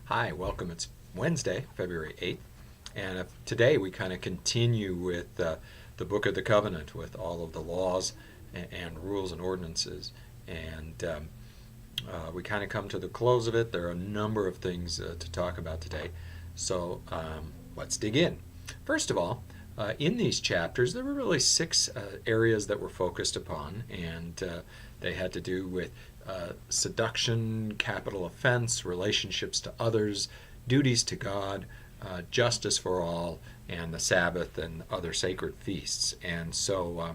Hi, welcome. It's Wednesday, February 8th, and today we kind of continue with the Book of the Covenant with all of the laws and rules and ordinances. And we kind of come to the close of it. There are a number of things to talk about today, so let's dig in. First of all, in these chapters, there were really six areas that were focused upon, and they had to do with seduction, capital offense, relationships to others, duties to God, justice for all, and the Sabbath and other sacred feasts. And so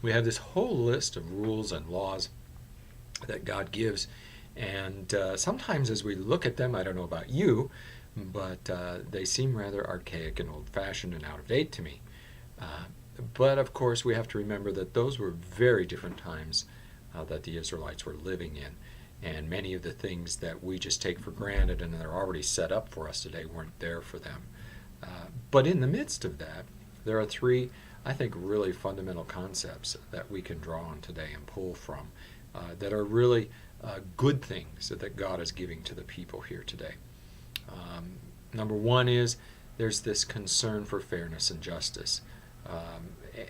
we have this whole list of rules and laws that God gives. And sometimes as we look at them, I don't know about you, but they seem rather archaic and old-fashioned and out of date to me. But of course, we have to remember that those were very different times that the Israelites were living in. And many of the things that we just take for granted and they're already set up for us today weren't there for them. But in the midst of that, there are three, I think, really fundamental concepts that we can draw on today and pull from that are really good things that God is giving to the people here today. Number one is there's this concern for fairness and justice.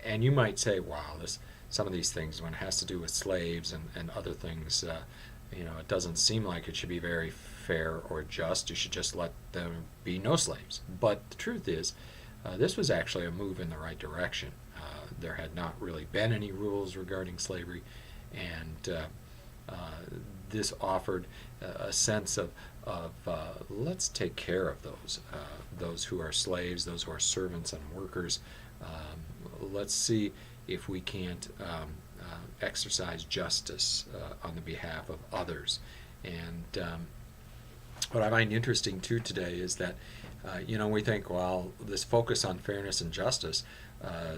And you might say, wow, some of these things, when it has to do with slaves and other things, it doesn't seem like it should be very fair or just. You should just let there be no slaves. But the truth is, this was actually a move in the right direction. There had not really been any rules regarding slavery, and this offered a sense of let's take care of those who are slaves, those who are servants and workers. Let's see if we can't exercise justice on the behalf of others. And what I find interesting too today is that we think, well, this focus on fairness and justice,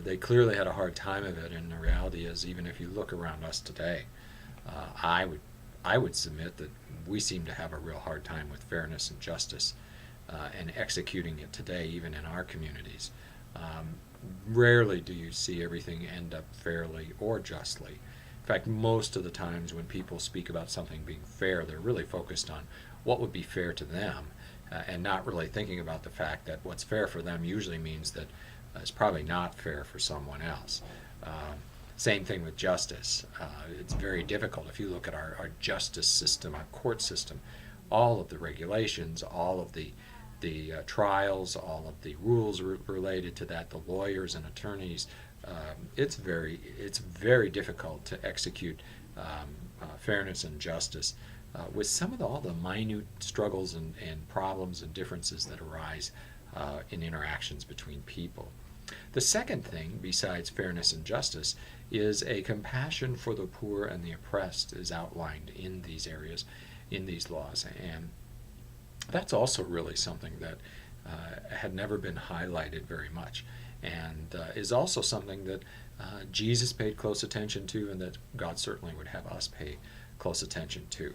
they clearly had a hard time of it, and the reality is, even if you look around us today, I would submit that we seem to have a real hard time with fairness and justice and executing it today, even in our communities. Rarely do you see everything end up fairly or justly. In fact, most of the times when people speak about something being fair, they're really focused on what would be fair to them and not really thinking about the fact that what's fair for them usually means that it's probably not fair for someone else. Same thing with justice. It's very difficult. If you look at our justice system, our court system, all of the regulations, all of the trials, all of the rules related to that, the lawyers and attorneys, it's very difficult to execute fairness and justice with some of all the minute struggles and problems and differences that arise in interactions between people. The second thing, besides fairness and justice, is a compassion for the poor and the oppressed is outlined in these areas, in these laws. And that's also really something that had never been highlighted very much, and is also something that Jesus paid close attention to, and that God certainly would have us pay close attention to.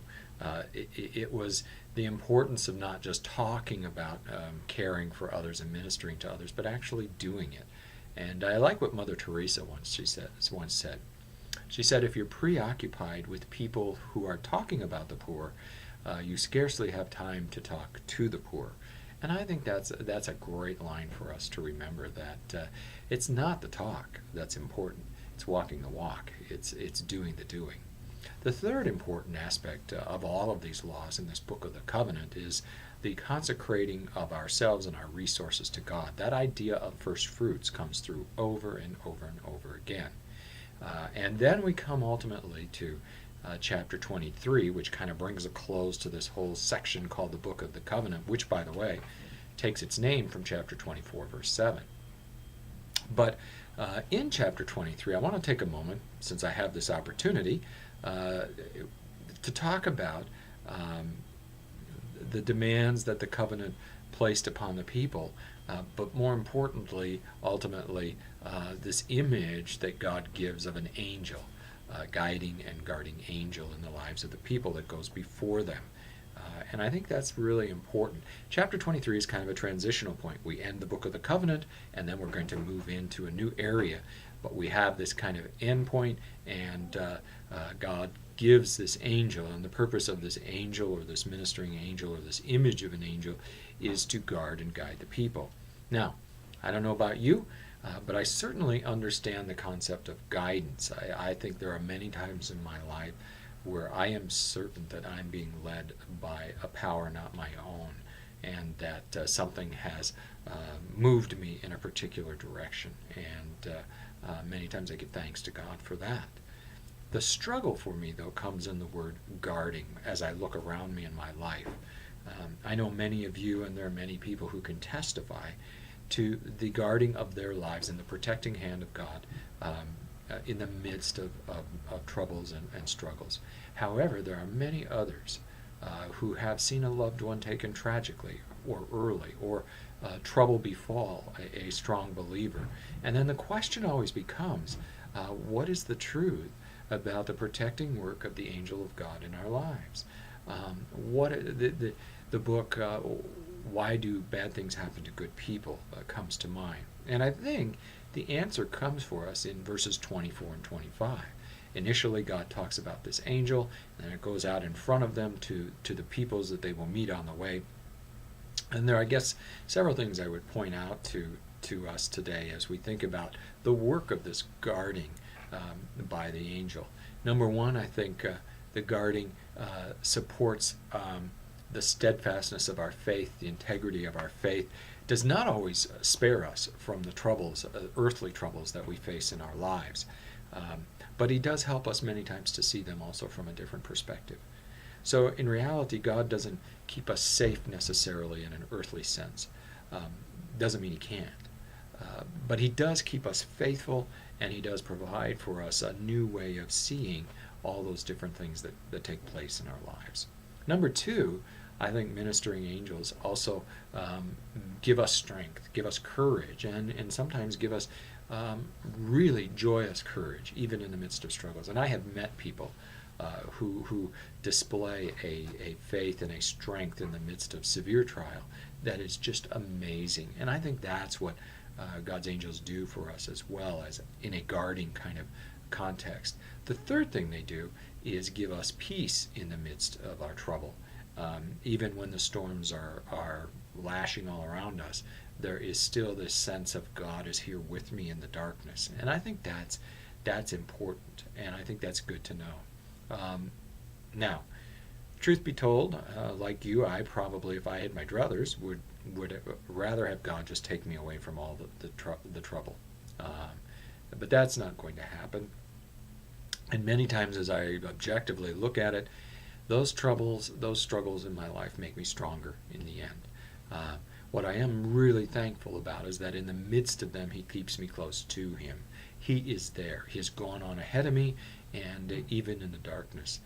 It was the importance of not just talking about caring for others and ministering to others, but actually doing it. And I like what Mother Teresa once said. She said, if you're preoccupied with people who are talking about the poor, you scarcely have time to talk to the poor. And I think that's a great line for us to remember, that it's not the talk that's important. It's walking the walk. It's doing the doing. The third important aspect of all of these laws in this Book of the Covenant is the consecrating of ourselves and our resources to God. That idea of first fruits comes through over and over and over again. And then we come ultimately to chapter 23, which kind of brings a close to this whole section called the Book of the Covenant, which, by the way, takes its name from chapter 24, verse 7. But in chapter 23, I want to take a moment, since I have this opportunity, to talk about the demands that the covenant placed upon the people, but more importantly, ultimately, this image that God gives of an angel, guiding and guarding angel in the lives of the people that goes before them. And I think that's really important. Chapter 23 is kind of a transitional point. We end the Book of the Covenant, and then we're going to move into a new area. But we have this kind of end point, and God gives this angel, and the purpose of this angel or this ministering angel or this image of an angel is to guard and guide the people. Now, I don't know about you, but I certainly understand the concept of guidance. I think there are many times in my life where I am certain that I'm being led by a power not my own, and that something has moved me in a particular direction. And many times I give thanks to God for that. The struggle for me, though, comes in the word guarding as I look around me in my life. I know many of you, and there are many people who can testify to the guarding of their lives and the protecting hand of God in the midst of troubles and struggles. However, there are many others who have seen a loved one taken tragically or early, or trouble befall a strong believer. And then the question always becomes, what is the truth about the protecting work of the angel of God in our lives? The book, Why Do Bad Things Happen to Good People, comes to mind. And I think the answer comes for us in verses 24 and 25. Initially, God talks about this angel, and then it goes out in front of them to the peoples that they will meet on the way. And there are, I guess, several things I would point out to us today as we think about the work of this guarding by the angel. Number one, I think the guarding supports the steadfastness of our faith, the integrity of our faith, does not always spare us from the troubles, earthly troubles that we face in our lives. But he does help us many times to see them also from a different perspective. So in reality, God doesn't keep us safe necessarily in an earthly sense. Doesn't mean he can't. But he does keep us faithful, and he does provide for us a new way of seeing all those different things that take place in our lives. Number two, I think ministering angels also give us strength, give us courage, and sometimes give us really joyous courage, even in the midst of struggles. And I have met people who display a faith and a strength in the midst of severe trial that is just amazing. And I think that's what God's angels do for us as well, as in a guarding kind of context. The third thing they do is give us peace in the midst of our trouble. Even when the storms are lashing all around us, there is still this sense of God is here with me in the darkness. And I think that's important, and I think that's good to know. Now, truth be told, like you, I probably, if I had my druthers, would rather have God just take me away from all the trouble. But that's not going to happen. And many times as I objectively look at it, those troubles, those struggles in my life make me stronger in the end. What I am really thankful about is that in the midst of them, he keeps me close to him. He is there. He has gone on ahead of me, and even in the darkness,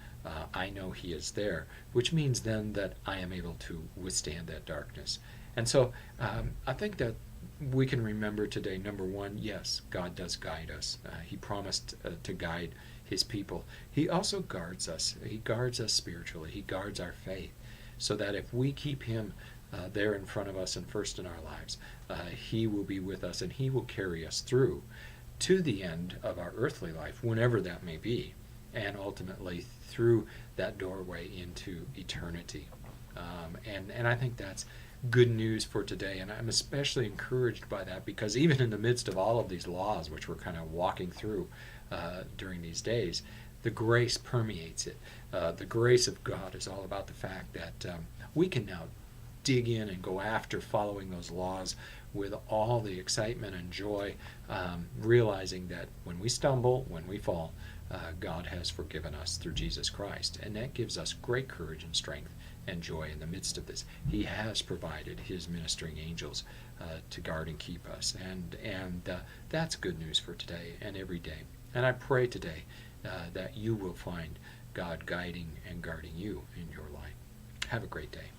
I know he is there, which means then that I am able to withstand that darkness. And so I think that we can remember today, number one, yes, God does guide us. He promised to guide his people. He also guards us. He guards us spiritually. He guards our faith, so that if we keep him there in front of us and first in our lives, he will be with us, and he will carry us through to the end of our earthly life, whenever that may be, and ultimately through that doorway into eternity. And I think that's good news for today, and I'm especially encouraged by that, because even in the midst of all of these laws which we're kind of walking through during these days, the grace permeates it. The grace of God is all about the fact that we can now dig in and go after following those laws with all the excitement and joy, realizing that when we stumble, when we fall, God has forgiven us through Jesus Christ, and that gives us great courage and strength and joy in the midst of this. He has provided his ministering angels to guard and keep us, and that's good news for today and every day. And I pray today that you will find God guiding and guarding you in your life. Have a great day.